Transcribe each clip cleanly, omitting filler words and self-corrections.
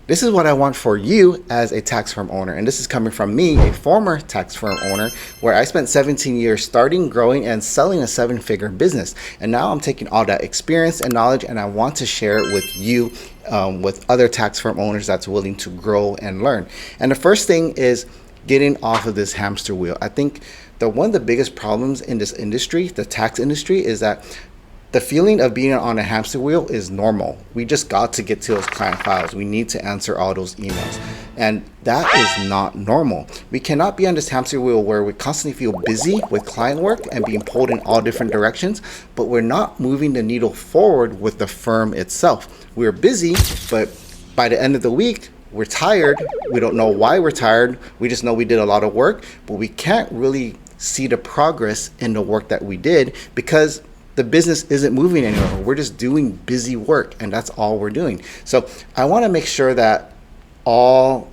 This is what I want for you as a tax firm owner. And this is coming from me, a former tax firm owner, where I spent 17 years starting, growing, and selling a 7-figure business. And now I'm taking all that experience and knowledge and I want to share it with you, with other tax firm owners that's willing to grow and learn. And the first thing is getting off of this hamster wheel. I think one of the biggest problems in this industry, the tax industry, is that the feeling of being on a hamster wheel is normal. We just got to get to those client files. We need to answer all those emails. And that is not normal. We cannot be on this hamster wheel where we constantly feel busy with client work and being pulled in all different directions, but we're not moving the needle forward with the firm itself. We're busy, but by the end of the week, we're tired. We don't know why we're tired. We just know we did a lot of work, but we can't really see the progress in the work that we did because the business isn't moving anywhere. We're just doing busy work and that's all we're doing. So I want to make sure that all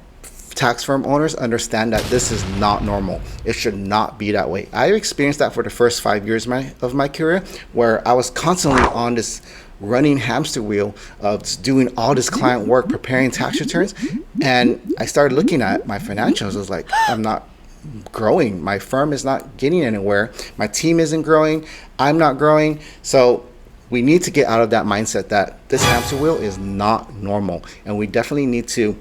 tax firm owners understand that this is not normal. It should not be that way. I experienced that for the first 5 years of my career, where I was constantly on this running hamster wheel of just doing all this client work, preparing tax returns. And I started looking at my financials. I was like, I'm not growing. My firm is not getting anywhere. My team isn't growing. I'm not growing. So we need to get out of that mindset that this hamster wheel is not normal. And we definitely need to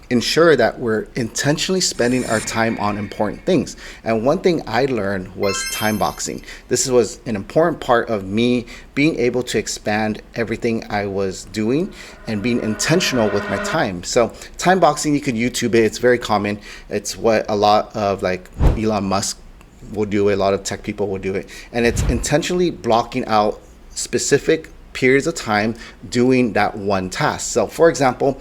ensure that we're intentionally spending our time on important things. And one thing I learned was time boxing. This was an important part of me being able to expand everything I was doing and being intentional with my time. So time boxing, you could YouTube it. It's very common. It's what a lot of like Elon Musk will do. A lot of tech people will do it. And it's intentionally blocking out specific periods of time doing that one task. So for example,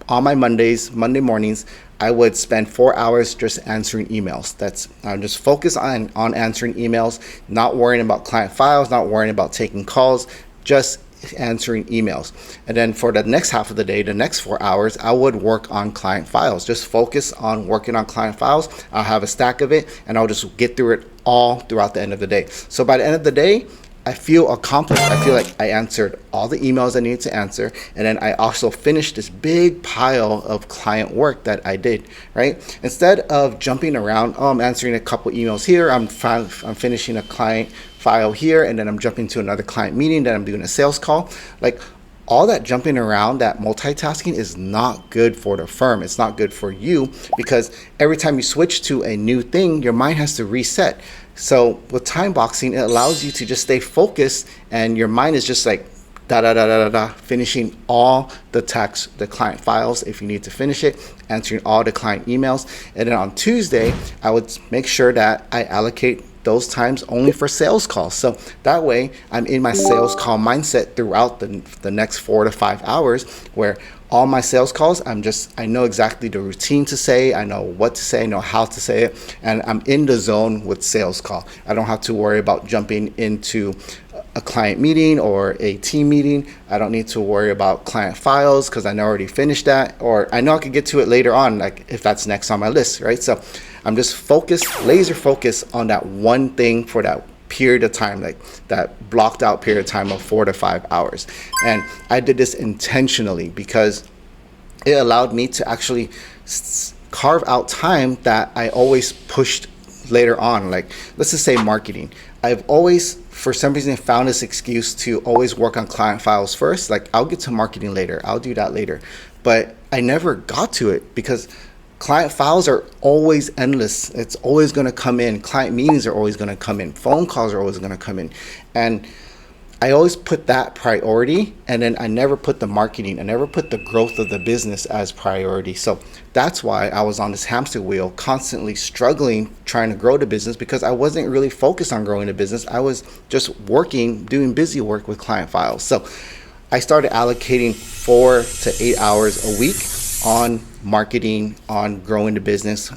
on my Monday mornings, I would spend 4 hours just answering emails. I'm just focused on answering emails, not worrying about client files, not worrying about taking calls, just answering emails. And then for the next half of the day, the next 4 hours, I would work on client files, just focus on working on client files. I'll have a stack of it and I'll just get through it all throughout the end of the day. So by the end of the day, I feel accomplished. I feel like I answered all the emails I needed to answer. And then I also finished this big pile of client work that I did, right? Instead of jumping around, I'm answering a couple emails here, I'm finishing a client file here, and then I'm jumping to another client meeting, then I'm doing a sales call. Like all that jumping around, that multitasking is not good for the firm. It's not good for you because every time you switch to a new thing, your mind has to reset. So with time boxing, it allows you to just stay focused and your mind is just like finishing all the client files if you need to finish it, answering all the client emails. And then on Tuesday, I would make sure that I allocate those times only for sales calls. So that way I'm in my sales call mindset throughout the next 4 to 5 hours, where all my sales calls, I know exactly the routine to say, I know what to say, I know how to say it, and I'm in the zone with sales call. I don't have to worry about jumping into a client meeting or a team meeting. I don't need to worry about client files because I already finished that, or I know I could get to it later on, like if that's next on my list, right? So I'm just laser focused on that one thing for that period of time, like that blocked out period of time of 4 to 5 hours. And I did this intentionally because it allowed me to actually carve out time that I always pushed later on. Like let's just say marketing. I've always, for some reason, found this excuse to always work on client files first. Like I'll get to marketing later, I'll do that later. But I never got to it because client files are always endless. It's always going to come in. Client meetings are always going to come in. Phone calls are always going to come in. And I always put that priority, and then I never put the marketing. I never put the growth of the business as priority. So that's why I was on this hamster wheel, constantly struggling, trying to grow the business because I wasn't really focused on growing the business. I was just working, doing busy work with client files. So I started allocating 4 to 8 hours a week on marketing, on growing the business,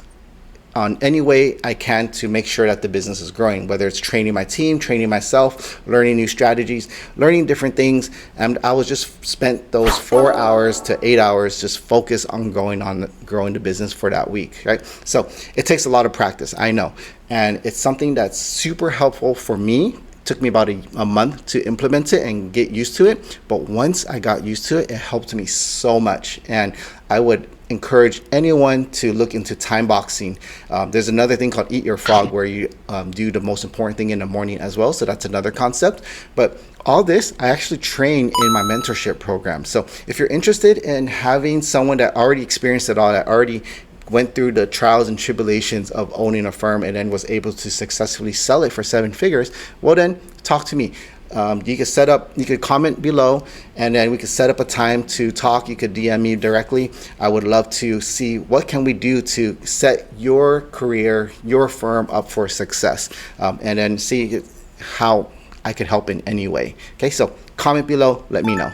on any way I can to make sure that the business is growing, whether it's training my team, training myself, learning new strategies, learning different things. And I was just spent those 4 hours to 8 hours just focused on growing the business for that week, right? So it takes a lot of practice, I know. And it's something that's super helpful for me took me about a month to implement it and get used to it. But once I got used to it, it helped me so much. And I would encourage anyone to look into time boxing. There's another thing called Eat Your Frog where you do the most important thing in the morning as well. So that's another concept. But all this I actually train in my mentorship program. So if you're interested in having someone that already experienced it all, that already went through the trials and tribulations of owning a firm and then was able to successfully sell it for 7 figures, well then talk to me. You could comment below and then we could set up a time to talk. You could DM me directly. I would love to see what can we do to set your career, your firm up for success, and then see how I could help in any way. Okay, so comment below, let me know.